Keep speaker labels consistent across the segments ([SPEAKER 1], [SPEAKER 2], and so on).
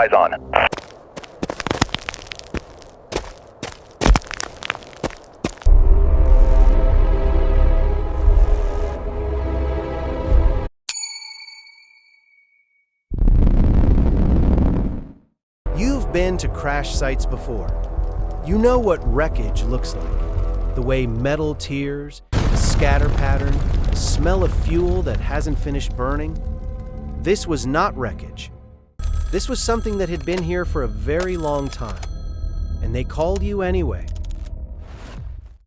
[SPEAKER 1] Eyes on.
[SPEAKER 2] You've been to crash sites before. You know what wreckage looks like. The way metal tears, the scatter pattern, the smell of fuel that hasn't finished burning. This was not wreckage. This was something that had been here for a very long time. And they called you anyway.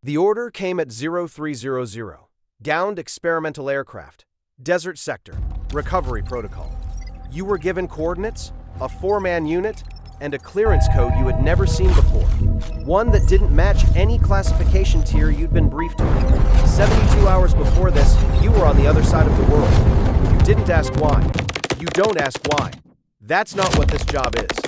[SPEAKER 2] The order came at 0300. Downed experimental aircraft. Desert sector. Recovery protocol. You were given coordinates, a 4-man unit, and a clearance code you had never seen before. One that didn't match any classification tier you'd been briefed on. 72 hours before this, you were on the other side of the world. You didn't ask why. You don't ask why. That's not what this job is.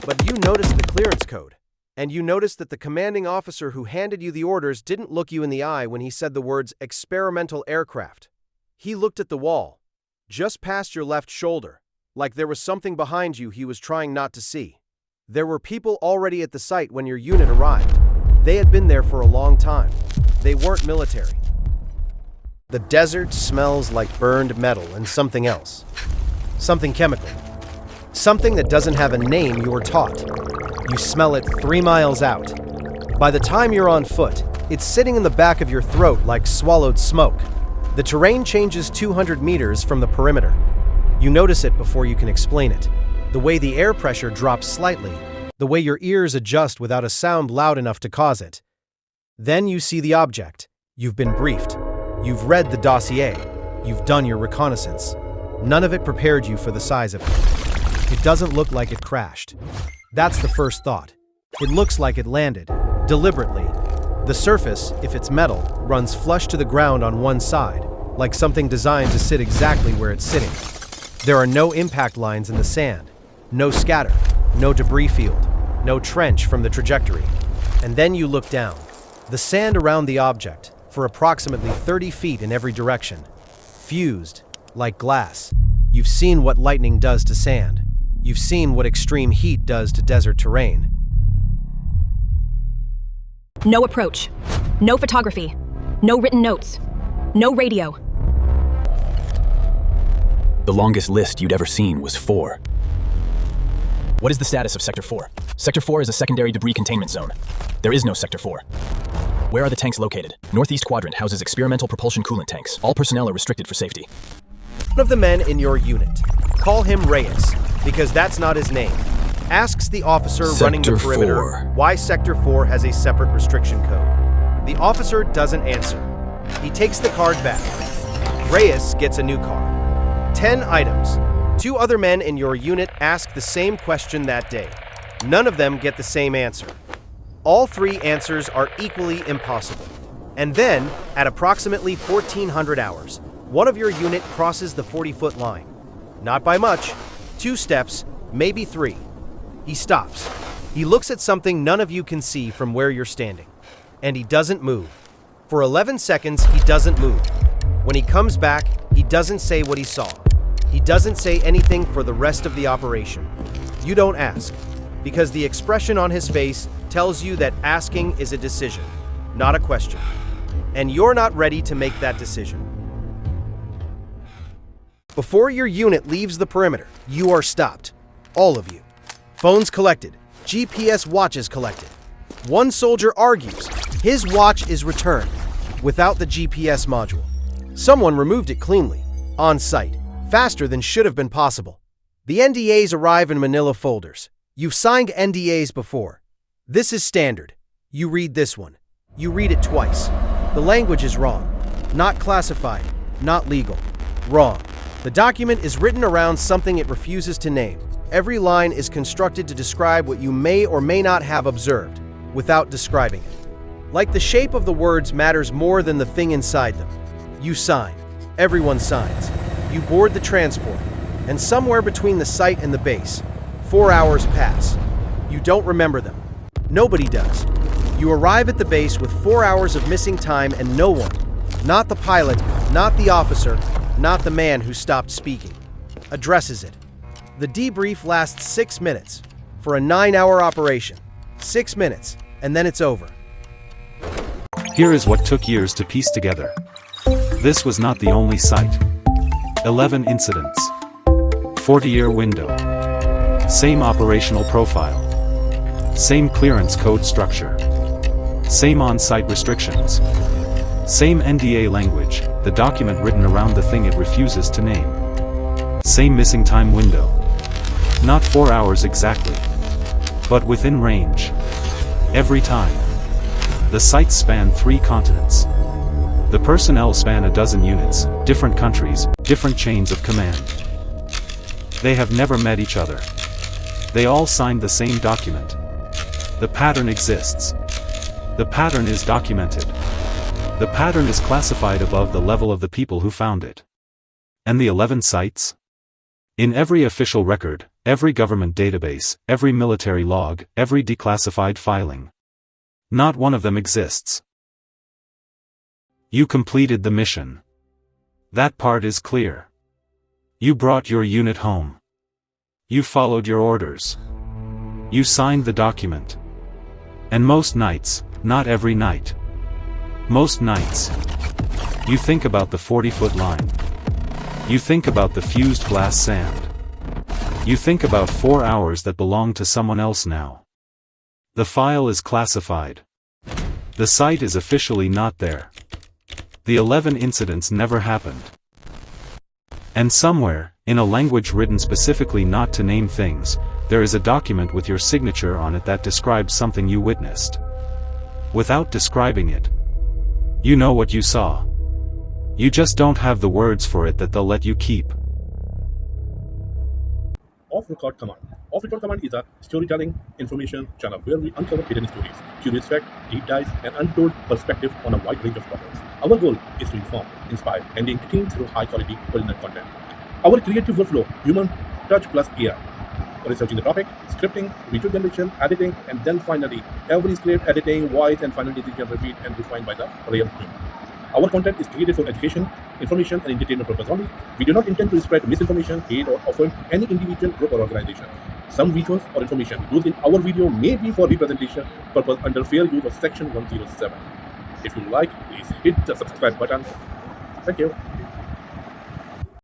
[SPEAKER 2] But you noticed the clearance code. And you noticed that the commanding officer who handed you the orders didn't look you in the eye when he said the words experimental aircraft. He looked at the wall, just past your left shoulder, like there was something behind you he was trying not to see. There were people already at the site when your unit arrived. They had been there for a long time. They weren't military. The desert smells like burned metal and something else. Something chemical. Something that doesn't have a name you were taught. You smell it 3 miles out. By the time you're on foot, it's sitting in the back of your throat like swallowed smoke. The terrain changes 200 meters from the perimeter. You notice it before you can explain it. The way the air pressure drops slightly, the way your ears adjust without a sound loud enough to cause it. Then you see the object. You've been briefed. You've read the dossier. You've done your reconnaissance. None of it prepared you for the size of it. It doesn't look like it crashed. That's the first thought. It looks like it landed, deliberately. The surface, if it's metal, runs flush to the ground on one side, like something designed to sit exactly where it's sitting. There are no impact lines in the sand, no scatter, no debris field, no trench from the trajectory. And then you look down. The sand around the object, for approximately 30 feet in every direction, fused, like glass. You've seen what lightning does to sand. You've seen what extreme heat does to desert terrain.
[SPEAKER 3] No approach. No photography. No written notes. No radio.
[SPEAKER 4] The longest list you'd ever seen was 4. What is the status of Sector 4? Sector 4 is a secondary debris containment zone. There is no Sector 4. Where are the tanks located? Northeast Quadrant houses experimental propulsion coolant tanks. All personnel are restricted for safety.
[SPEAKER 2] One of the men in your unit, call him Reyes, because that's not his name, asks the officer running the perimeter
[SPEAKER 4] 4.
[SPEAKER 2] Why Sector 4 has a separate restriction code. The officer doesn't answer. He takes the card back. Reyes gets a new card. 10 items. 2 other men in your unit ask the same question that day. None of them get the same answer. All 3 answers are equally impossible. And then, at approximately 1400 hours, one of your unit crosses the 40-foot line. Not by much. 2 steps, maybe 3. He stops. He looks at something none of you can see from where you're standing. And he doesn't move. For 11 seconds, he doesn't move. When he comes back, he doesn't say what he saw. He doesn't say anything for the rest of the operation. You don't ask, because the expression on his face tells you that asking is a decision, not a question. And you're not ready to make that decision. Before your unit leaves the perimeter, you are stopped. All of you. Phones collected. GPS watches collected. One soldier argues. His watch is returned, without the GPS module. Someone removed it cleanly, on site, faster than should have been possible. The NDAs arrive in manila folders. You've signed NDAs before. This is standard. You read this one. You read it twice. The language is wrong. Not classified. Not legal. Wrong. The document is written around something it refuses to name. Every line is constructed to describe what you may or may not have observed, without describing it. Like the shape of the words matters more than the thing inside them. You sign. Everyone signs. You board the transport, and somewhere between the site and the base, 4 hours pass. You don't remember them. Nobody does. You arrive at the base with 4 hours of missing time and no one, not the pilot, not the officer, not the man who stopped speaking, addresses it. The debrief lasts 6 minutes for a 9-hour operation. 6 minutes, and then it's over.
[SPEAKER 1] Here is what took years to piece together. This was not the only site. 11 incidents. 40-year window. Same operational profile. Same clearance code structure. Same on-site restrictions. Same NDA language, the document written around the thing it refuses to name. Same missing time window. Not 4 hours exactly, but within range. Every time. The sites span 3 continents. The personnel span a dozen units, different countries, different chains of command. They have never met each other. They all signed the same document. The pattern exists. The pattern is documented. The pattern is classified above the level of the people who found it. And the 11 sites? In every official record, every government database, every military log, every declassified filing. Not one of them exists. You completed the mission. That part is clear. You brought your unit home. You followed your orders. You signed the document. And most nights, not every night. Most nights, you think about the 40-foot line. You think about the fused glass sand. You think about 4 hours that belong to someone else now. The file is classified. The site is officially not there. The 11 incidents never happened. And somewhere, in a language written specifically not to name things, there is a document with your signature on it that describes something you witnessed. Without describing it, you know what you saw. You just don't have the words for it that they'll let you keep.
[SPEAKER 5] Off-record command. Off-record command is a storytelling information channel where we uncover hidden stories, curious facts, deep dives, and untold perspective on a wide range of topics. Our goal is to inform, inspire, and entertain through high-quality original content. Our creative workflow: human touch plus AI. Researching the topic, scripting, video generation, editing, and then finally, every script, editing, voice, and final decision reviewed and refined by the real human. Our content is created for education, information, and entertainment purpose only. We do not intend to spread misinformation, hate, or offend any individual, group, or organization. Some visuals or information used in our video may be for representation purpose under fair use of Section 107. If you like, please hit the subscribe button. Thank you.